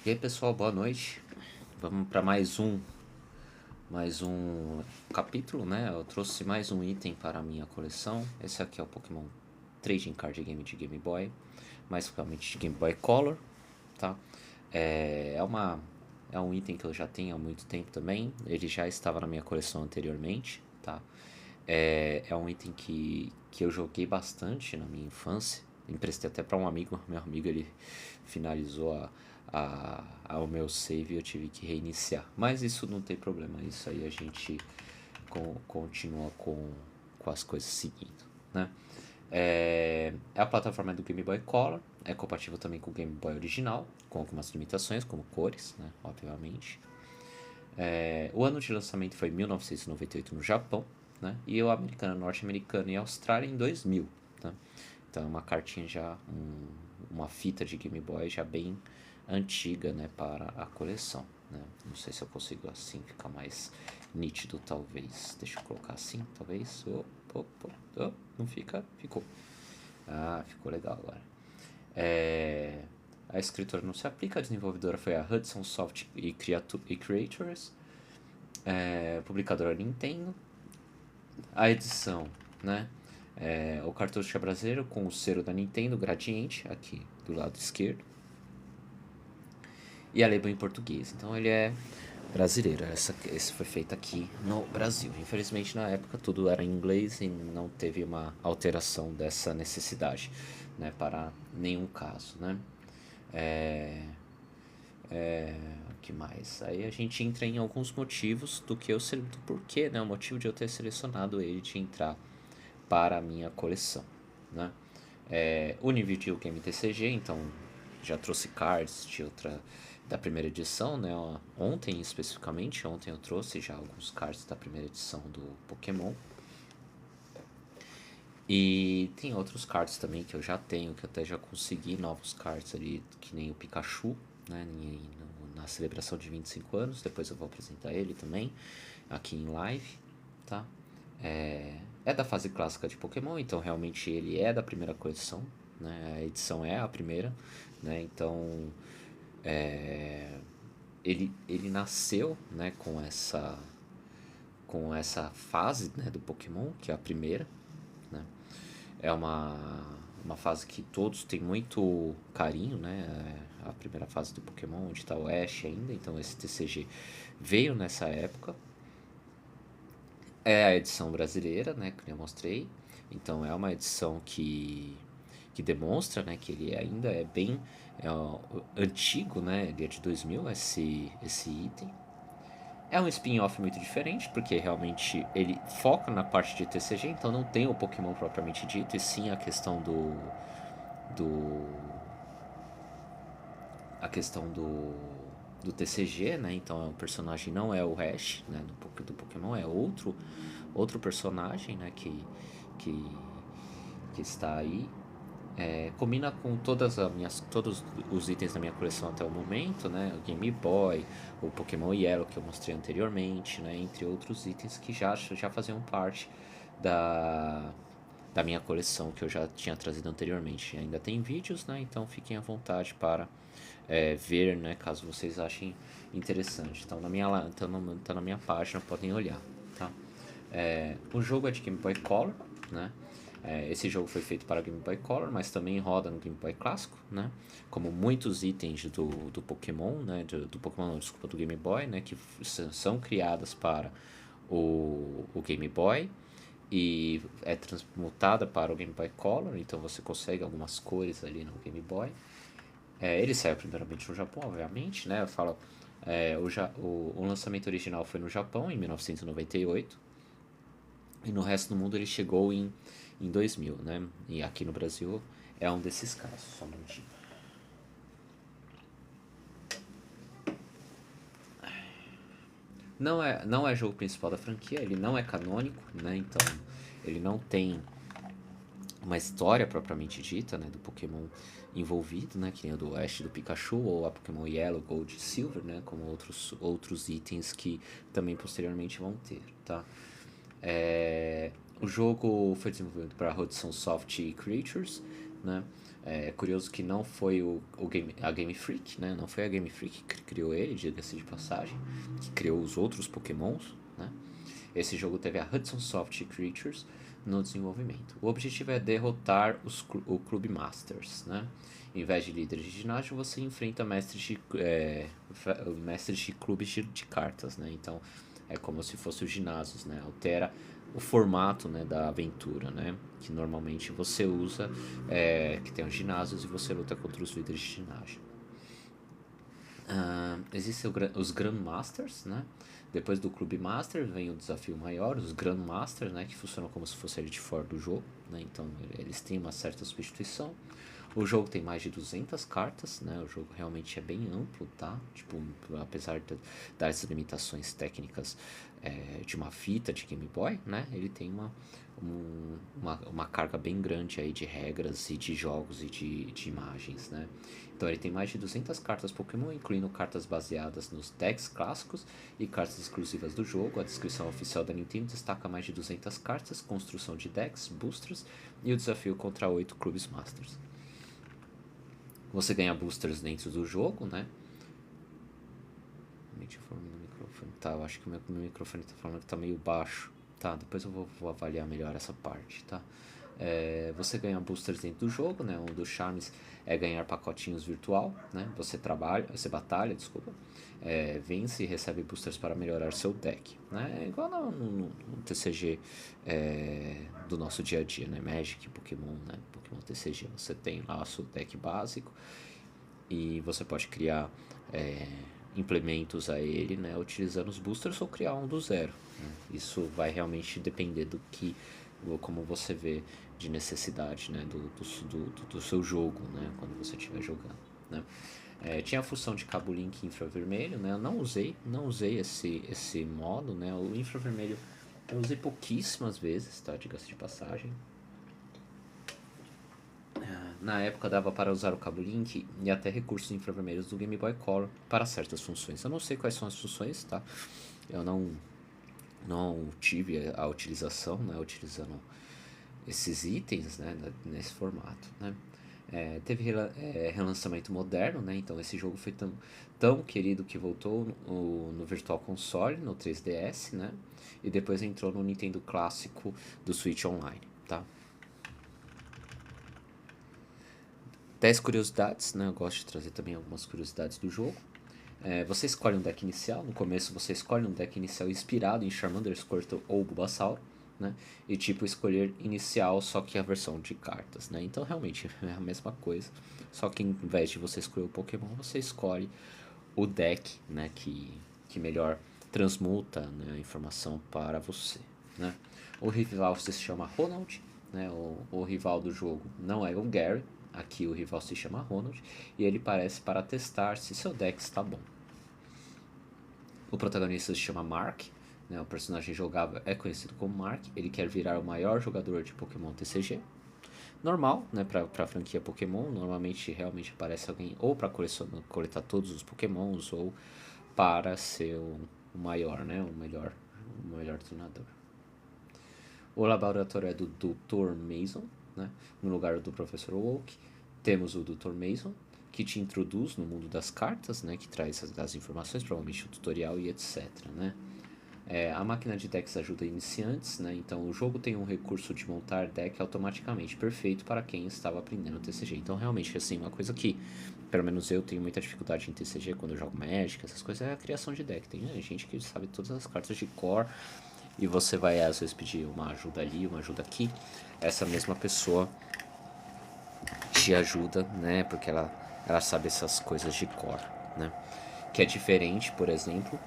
E aí pessoal, boa noite. Vamos para mais um capítulo, né? Eu trouxe mais um item para a minha coleção. Esse aqui é o Pokémon Trading Card Game de Game Boy, mais especificamente de Game Boy Color, tá? É um item que eu já tenho há muito tempo também. Ele já estava na minha coleção anteriormente, tá? É um item que eu joguei bastante na minha infância. Emprestei até para um amigo. Meu amigo ele finalizou o meu save e eu tive que reiniciar. Mas isso não tem problema. Isso aí a gente continua com as coisas seguindo, né? A plataforma do Game Boy Color. É compatível também com o Game Boy original, com algumas limitações, como cores, né? Obviamente. O ano de lançamento foi 1998 no Japão, né? E o americano, norte-americano e Austrália em 2000, né? Então é uma cartinha já, uma fita de Game Boy já bem antiga, né, para a coleção, né? Não sei se eu consigo assim ficar mais nítido, talvez. Deixa eu colocar assim, talvez. Não fica? Ficou. Ah, ficou legal agora. É, a escritora não se aplica, a desenvolvedora foi a Hudson Soft e Creators, publicadora Nintendo. A edição, né? O cartucho é brasileiro com o selo da Nintendo Gradiente aqui do lado esquerdo e a label em português. Então ele é brasileiro. Esse foi feito aqui no Brasil. Infelizmente na época tudo era em inglês e não teve uma alteração dessa necessidade, né? Para nenhum caso, né? O que mais? Aí a gente entra em alguns motivos do porquê, né? O motivo de eu ter selecionado ele de entrar para a minha coleção, né? O nível de Game TCG, então já trouxe cards de outra da primeira edição, né? Ontem especificamente, ontem eu trouxe já alguns cards da primeira edição do Pokémon. E tem outros cards também que eu já tenho, que eu até já consegui novos cards ali, que nem o Pikachu, né? Na celebração de 25 anos, depois eu vou apresentar ele também aqui em live, tá? É da fase clássica de Pokémon, então realmente ele é da primeira coleção, né? A edição é a primeira, né? Então ele nasceu, né, com essa fase, né, do Pokémon, que é a primeira, né? É uma fase que todos têm muito carinho, né? A primeira fase do Pokémon, onde está o Ash ainda, então esse TCG veio nessa época. É a edição brasileira, né, que eu mostrei. Então é uma edição que demonstra, né, que ele ainda é bem antigo, né, ele é de 2000, esse item. É um spin-off muito diferente, porque realmente ele foca na parte de TCG, então não tem o Pokémon propriamente dito, e sim a questão do a questão do TCG, né? Então o personagem não é o Ash, né, do Pokémon, é outro personagem, né, que, que está aí. Combina com todos os itens da minha coleção até o momento, né? O Game Boy, o Pokémon Yellow que eu mostrei anteriormente, né? Entre outros itens que já faziam parte da, da minha coleção que eu já tinha trazido anteriormente. Ainda tem vídeos, né? Então fiquem à vontade para ver, né? Caso vocês achem interessante. Então tá na minha página, podem olhar, tá? O jogo é de Game Boy Color, né? Esse jogo foi feito para Game Boy Color, mas também roda no Game Boy clássico, né? Como muitos itens do Pokémon, né? Do Pokémon, não, desculpa, do Game Boy, né? Que são criadas para o Game Boy e é transmutada para o Game Boy Color, então você consegue algumas cores ali no Game Boy. Ele saiu primeiramente no Japão, obviamente, né? Eu falo, o lançamento original foi no Japão em 1998 e no resto do mundo ele chegou em 2000, né? E aqui no Brasil é um desses casos, só um minutinho. Não é jogo principal da franquia, ele não é canônico, né? Então ele não tem uma história propriamente dita, né, do Pokémon envolvido, né, que nem o do Ash do Pikachu ou a Pokémon Yellow, Gold e Silver, né, como outros itens que também posteriormente vão ter, tá? O jogo foi desenvolvido para Hudson Soft Creatures, né? É curioso que não foi a Game Freak, né? Não foi a Game Freak que criou ele, diga-se de passagem, que criou os outros Pokémons, né? Esse jogo teve a Hudson Soft Creatures no desenvolvimento. O objetivo é derrotar o Clube Masters, né? Em vez de líderes de ginásio, você enfrenta mestres de clubes de cartas, né? Então é como se fosse os ginásios, né? Altera o formato, né, da aventura, né? Que normalmente você usa, que tem os ginásios e você luta contra os líderes de ginásio. Existem os Grandmasters, né? Depois do Clube Master vem o desafio maior, os Grandmasters, né? Que funcionam como se fosse ele de fora do jogo, né? Então eles têm uma certa substituição. O jogo tem mais de 200 cartas, né? O jogo realmente é bem amplo, tá? Tipo, apesar das limitações técnicas de uma fita de Game Boy, né? Ele tem uma carga bem grande aí de regras e de jogos e de imagens, né? Então ele tem mais de 200 cartas Pokémon, incluindo cartas baseadas nos decks clássicos e cartas exclusivas do jogo. A descrição oficial da Nintendo destaca mais de 200 cartas, construção de decks, boosters e o desafio contra 8 clubes Masters. Você ganha boosters dentro do jogo, né? Tá, eu acho que o meu microfone tá falando que tá meio baixo. Tá, depois eu vou avaliar melhor essa parte, tá? Você ganha boosters dentro do jogo, né? Um dos charmes é ganhar pacotinhos virtual, né? Você batalha, desculpa. Vence e recebe boosters para melhorar seu deck, né? É igual no TCG do nosso dia a dia, né? Magic, Pokémon, né? Pokémon TCG. Você tem lá o seu deck básico e você pode criar implementos a ele, né? Utilizando os boosters ou criar um do zero, né? Isso vai realmente depender como você vê de necessidade, né, do seu jogo, né, quando você estiver jogando, né. Tinha a função de cabo link infravermelho, né, eu não usei esse modo, né, o infravermelho eu usei pouquíssimas vezes, tá, diga-se de passagem. Na época dava para usar o cabo link e até recursos infravermelhos do Game Boy Color para certas funções. Eu não sei quais são as funções, tá, eu não tive a utilização, né, utilizando esses itens, né, nesse formato, né. Teve relançamento moderno, né, então esse jogo foi tão querido que voltou no Virtual Console, no 3DS, né, e depois entrou no Nintendo clássico do Switch Online, tá. 10 curiosidades, né, eu gosto de trazer também algumas curiosidades do jogo. Você escolhe um deck inicial, no começo você escolhe um deck inicial inspirado em Charmander, Squirtle ou Bulbasaur, né? E tipo escolher inicial, só que a versão de cartas, né? Então realmente é a mesma coisa, só que em vez de você escolher o Pokémon, você escolhe o deck, né? Que melhor transmuta, né, a informação para você, né? O rival se chama Ronald, né? O rival do jogo não é o Gary. Aqui o rival se chama Ronald e ele parece para testar se seu deck está bom. O protagonista se chama Mark, né? O personagem jogável é conhecido como Mark. Ele quer virar o maior jogador de Pokémon TCG. Normal, né? Para a franquia Pokémon, normalmente realmente aparece alguém ou para coletar todos os Pokémons ou para ser o maior, né? O melhor treinador. O laboratório é do Dr. Mason, né? No lugar do Professor Oak. Temos o Dr. Mason, que te introduz no mundo das cartas, né? Que traz as informações, provavelmente o tutorial e etc, né? A máquina de decks ajuda iniciantes, né? Então o jogo tem um recurso de montar deck automaticamente, perfeito para quem estava aprendendo TCG. Então realmente, assim, uma coisa que, pelo menos eu tenho muita dificuldade em TCG quando eu jogo Magic, essas coisas, é a criação de deck. Tem gente que sabe todas as cartas de cor e você vai às vezes pedir uma ajuda ali, uma ajuda aqui. Essa mesma pessoa te ajuda, né? Porque ela sabe essas coisas de cor, né? Que é diferente, por exemplo,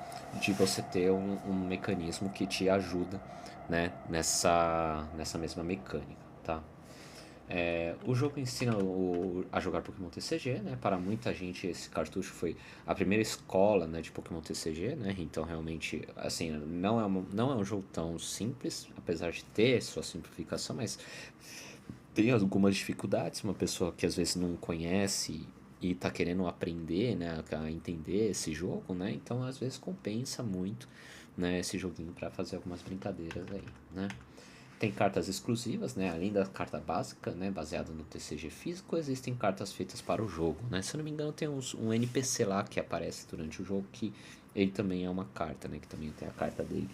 de você ter um mecanismo que te ajuda, né? Nessa mesma mecânica, tá? O jogo ensina a jogar Pokémon TCG, né? Para muita gente esse cartucho foi a primeira escola, né, de Pokémon TCG, né? Então realmente, assim, não é um jogo tão simples, apesar de ter sua simplificação, mas tem algumas dificuldades. Uma pessoa que às vezes não conhece e tá querendo aprender, né, a entender esse jogo, né? Então às vezes compensa muito, né, esse joguinho para fazer algumas brincadeiras aí, né? Tem cartas exclusivas, né? Além da carta básica, né? Baseada no TCG físico, existem cartas feitas para o jogo, né? Se eu não me engano, tem um NPC lá que aparece durante o jogo que ele também é uma carta, né? Que também tem a carta dele,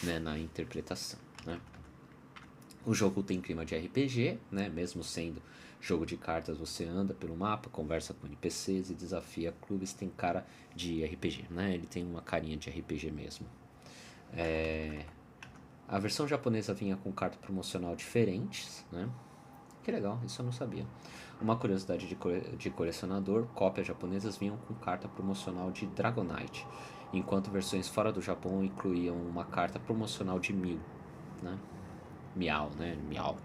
né? Na interpretação, né? O jogo tem clima de RPG, né? Mesmo sendo jogo de cartas, você anda pelo mapa, conversa com NPCs e desafia clubes. Tem cara de RPG, né? Ele tem uma carinha de RPG mesmo. A versão japonesa vinha com carta promocional diferentes, né? Que legal, isso eu não sabia. Uma curiosidade de colecionador, cópias japonesas vinham com carta promocional de Dragonite, enquanto versões fora do Japão incluíam uma carta promocional de Mil, né? Miau, né? Miau.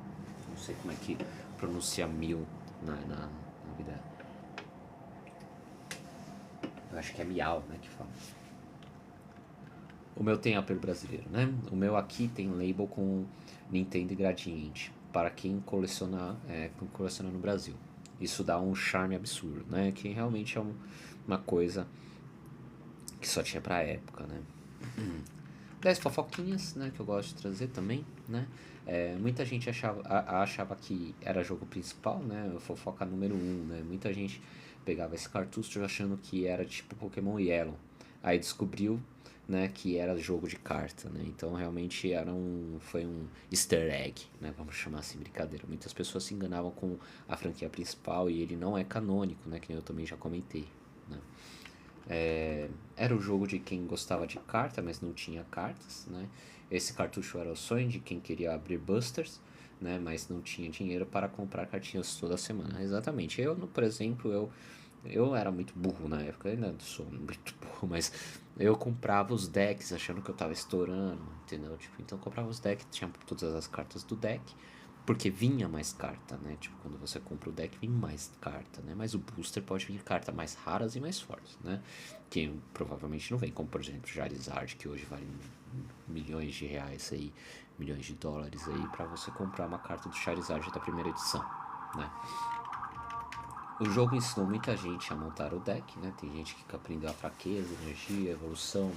Não sei como é que pronuncia Mil na vida. Eu acho que é Miau, né? Que fala. O meu tem apelo brasileiro, né? O meu aqui tem label com Nintendo e Gradiente para quem coleciona no Brasil. Isso dá um charme absurdo, né? Que realmente é uma coisa que só tinha pra época, né? 10 fofoquinhas, né? Que eu gosto de trazer também, né? Muita gente achava que era jogo principal, né? Fofoca número 1, né? Muita gente pegava esse cartucho achando que era tipo Pokémon Yellow. Aí descobriu, né, que era jogo de carta, né? Então realmente foi um easter egg, né? Vamos chamar assim, brincadeira. Muitas pessoas se enganavam com a franquia principal e ele não é canônico, né? Que eu também já comentei, né? Era o jogo de quem gostava de carta, mas não tinha cartas, né? Esse cartucho era o sonho de quem queria abrir busters, né? Mas não tinha dinheiro para comprar cartinhas toda semana. Exatamente. Por exemplo, eu era muito burro na época, eu ainda sou muito burro, mas eu comprava os decks achando que eu tava estourando, entendeu? Tipo, então eu comprava os decks, tinha todas as cartas do deck, porque vinha mais carta, né? Tipo, quando você compra o deck, vem mais carta, né? Mas o booster pode vir carta mais raras e mais fortes, né? Que provavelmente não vem, como por exemplo Charizard, que hoje vale milhões de reais aí, milhões de dólares aí, pra você comprar uma carta do Charizard da primeira edição, né? O jogo ensinou muita gente a montar o deck, né? Tem gente que aprendeu a fraqueza, energia, evolução,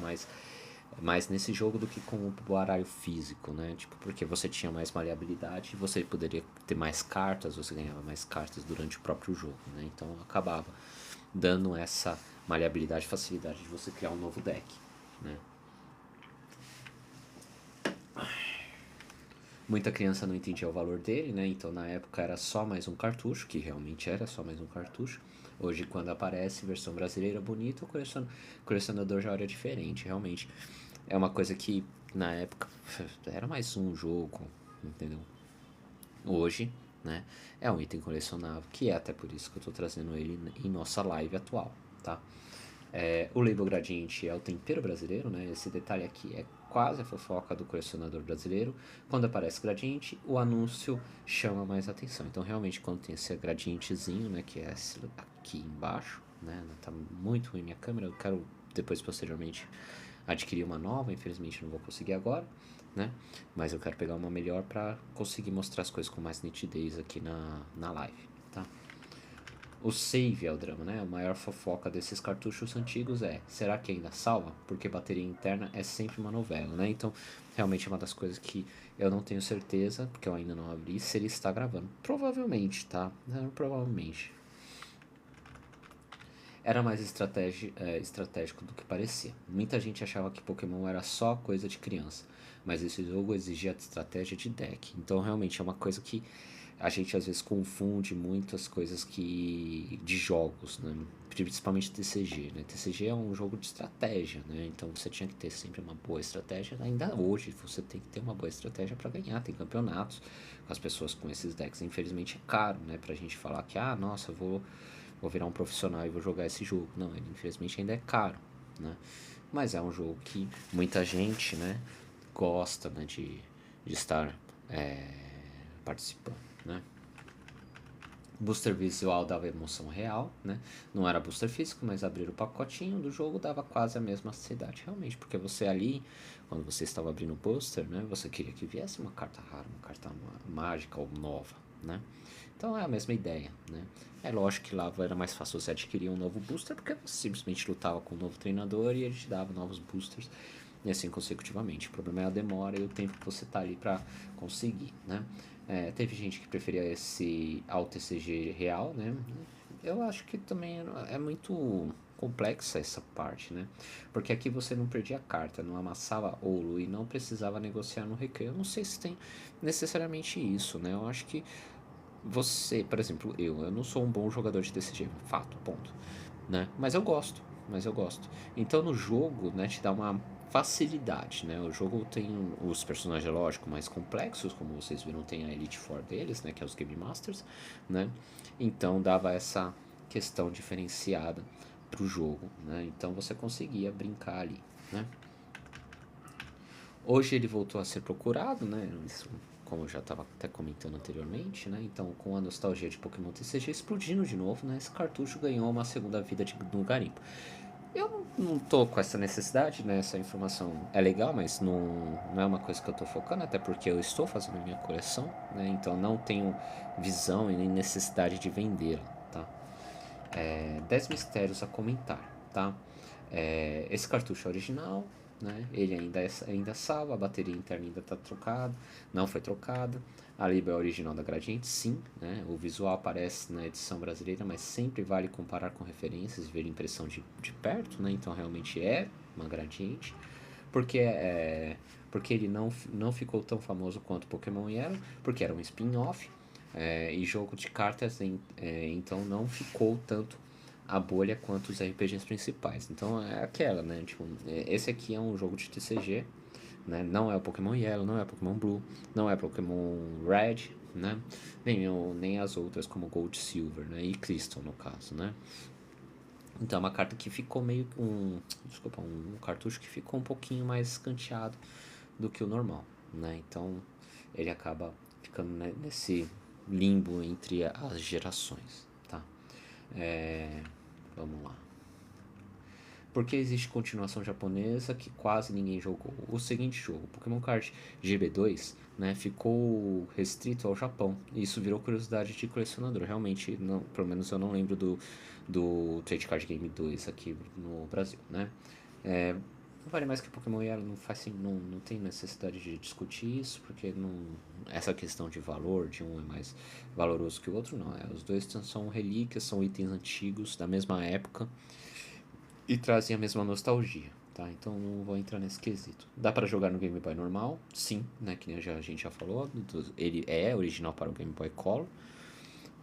mais nesse jogo do que com o baralho físico, né? Tipo, porque você tinha mais maleabilidade, você poderia ter mais cartas, você ganhava mais cartas durante o próprio jogo, né? Então acabava dando essa maleabilidade, facilidade de você criar um novo deck, né? Muita criança não entendia o valor dele, né? Então na época era só mais um cartucho, que realmente era só mais um cartucho. Hoje, quando aparece versão brasileira bonita, o colecionador já olha diferente, realmente. É uma coisa que na época era mais um jogo, entendeu? Hoje, né, é um item colecionável, que é até por isso que eu tô trazendo ele em nossa live atual, tá? O label Gradiente é o tempero brasileiro, né? Esse detalhe aqui é quase a fofoca do colecionador brasileiro. Quando aparece Gradiente, o anúncio chama mais atenção. Então, realmente, quando tem esse gradientezinho, né, que é esse aqui embaixo, né, tá muito ruim minha câmera, eu quero depois, posteriormente, adquirir uma nova, infelizmente não vou conseguir agora, né? Mas eu quero pegar uma melhor para conseguir mostrar as coisas com mais nitidez aqui na live, tá? O save é o drama, né? A maior fofoca desses cartuchos antigos será que ainda salva? Porque bateria interna é sempre uma novela, né? Então, realmente é uma das coisas que eu não tenho certeza, porque eu ainda não abri, se ele está gravando. Provavelmente, tá? Provavelmente. Era mais estratégico do que parecia. Muita gente achava que Pokémon era só coisa de criança, mas esse jogo exigia estratégia de deck. Então, realmente, é uma coisa que a gente às vezes confunde muitas coisas de jogos, né? Principalmente TCG, né? TCG é um jogo de estratégia, né? Então você tinha que ter sempre uma boa estratégia. Ainda hoje você tem que ter uma boa estratégia para ganhar. Tem campeonatos com as pessoas com esses decks. Infelizmente é caro, né? Pra gente falar que, nossa, eu vou virar um profissional e vou jogar esse jogo. Não, ele infelizmente ainda é caro, né? Mas é um jogo que muita gente, né, gosta, né, de estar participando, né? Booster visual dava emoção real, né? Não era booster físico, mas abrir o pacotinho do jogo dava quase a mesma cidade, realmente, porque você ali, quando você estava abrindo o booster, né, você queria que viesse uma carta rara, uma carta mágica ou nova, né? Então é a mesma ideia, né? É lógico que lá era mais fácil você adquirir um novo booster, porque você simplesmente lutava com um novo treinador e ele te dava novos boosters e assim consecutivamente. O problema é a demora e o tempo que você tá ali para conseguir, né? Teve gente que preferia esse AuTCG real, né? Eu acho que também é muito complexa essa parte, né? Porque aqui você não perdia carta, não amassava ouro e não precisava negociar no recreio. Eu não sei se tem necessariamente isso, né? Eu acho que você, por exemplo, eu não sou um bom jogador de TCG, fato, ponto, né? Mas eu gosto. Então no jogo, né, te dá uma facilidade, né? O jogo tem os personagens, lógico, mais complexos, como vocês viram, tem a Elite Four deles, né, que é os Game Masters, né? Então dava essa questão diferenciada pro jogo, né? Então você conseguia brincar ali, né? Hoje ele voltou a ser procurado, né? Isso, como eu já estava até comentando anteriormente, né? Então, com a nostalgia de Pokémon TCG explodindo de novo, né? Esse cartucho ganhou uma segunda vida no garimpo. Eu não tô com essa necessidade, né? Essa informação é legal, mas não é uma coisa que eu tô focando, até porque eu estou fazendo minha coleção, né? Então não tenho visão e nem necessidade de vendê-la, tá? 10 mistérios a comentar, tá? Esse cartucho é original, né? Ele ainda salva, a bateria interna ainda está trocada, não foi trocada. A Libra é original da Gradiente, sim, né? O visual aparece na edição brasileira, mas sempre vale comparar com referências e ver impressão de perto, né? Então realmente é uma Gradiente. Porque, porque ele não ficou tão famoso quanto Pokémon Yellow, porque era um spin-off, e jogo de cartas, então não ficou tanto a bolha quanto os RPGs principais. Então é aquela, né? Tipo, esse aqui é um jogo de TCG, né? Não é o Pokémon Yellow, não é o Pokémon Blue, não é o Pokémon Red, né? Nem as outras como Gold, Silver, né? E Crystal no caso, né? Então é uma carta que ficou meio desculpa, um cartucho que ficou um pouquinho mais escanteado do que o normal, né? Então ele acaba ficando, né, nesse limbo entre as gerações, tá? Vamos lá. Porque existe continuação japonesa que quase ninguém jogou. O seguinte jogo, Pokémon Card GB2, né, ficou restrito ao Japão. E isso virou curiosidade de colecionador. Realmente, não, pelo menos eu não lembro do Trade Card Game 2 aqui no Brasil, né? Não vale mais que Pokémon Yellow, não tem necessidade de discutir isso, porque essa questão de valor, de um é mais valoroso que o outro, não. Os dois são relíquias, são itens antigos da mesma época e trazem a mesma nostalgia, tá? Então não vou entrar nesse quesito. Dá para jogar no Game Boy normal? Sim, né? Que nem a gente já falou. Ele é original para o Game Boy Color,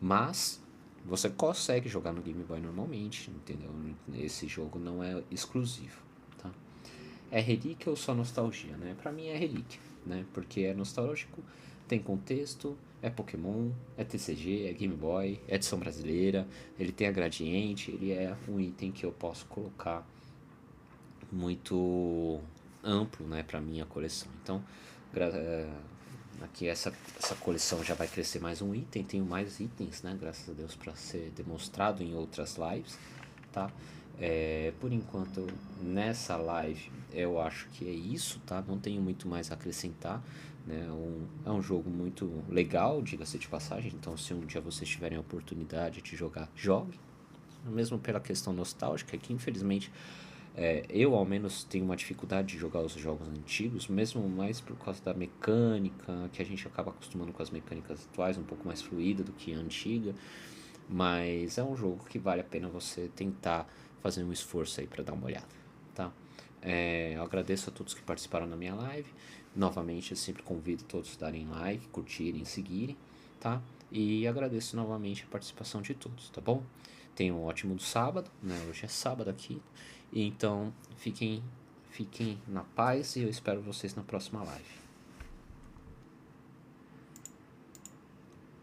mas você consegue jogar no Game Boy normalmente, entendeu? Esse jogo não é exclusivo, tá? É relíquia ou só nostalgia, né? Pra mim é relíquia, né? Porque é nostálgico, tem contexto, é Pokémon, é TCG, é Game Boy, é edição brasileira, ele tem a gradiente, ele é um item que eu posso colocar muito amplo, né, para minha coleção. Então, aqui essa coleção já vai crescer mais um item, tenho mais itens, né, graças a Deus, para ser demonstrado em outras lives, tá? Por enquanto, nessa live, eu acho que é isso, tá? Não tenho muito mais a acrescentar, né? É um jogo muito legal, diga-se de passagem, então se um dia vocês tiverem a oportunidade de jogar, jogue, mesmo pela questão nostálgica, que infelizmente eu ao menos tenho uma dificuldade de jogar os jogos antigos, mesmo mais por causa da mecânica, que a gente acaba acostumando com as mecânicas atuais, um pouco mais fluida do que a antiga, mas é um jogo que vale a pena você tentar fazer um esforço aí para dar uma olhada, tá? Eu agradeço a todos que participaram da minha live. Novamente, eu sempre convido todos a darem like, curtirem, seguirem, tá? E agradeço novamente a participação de todos, tá bom? Tenham um ótimo sábado, né? Hoje é sábado aqui. E então, fiquem na paz e eu espero vocês na próxima live.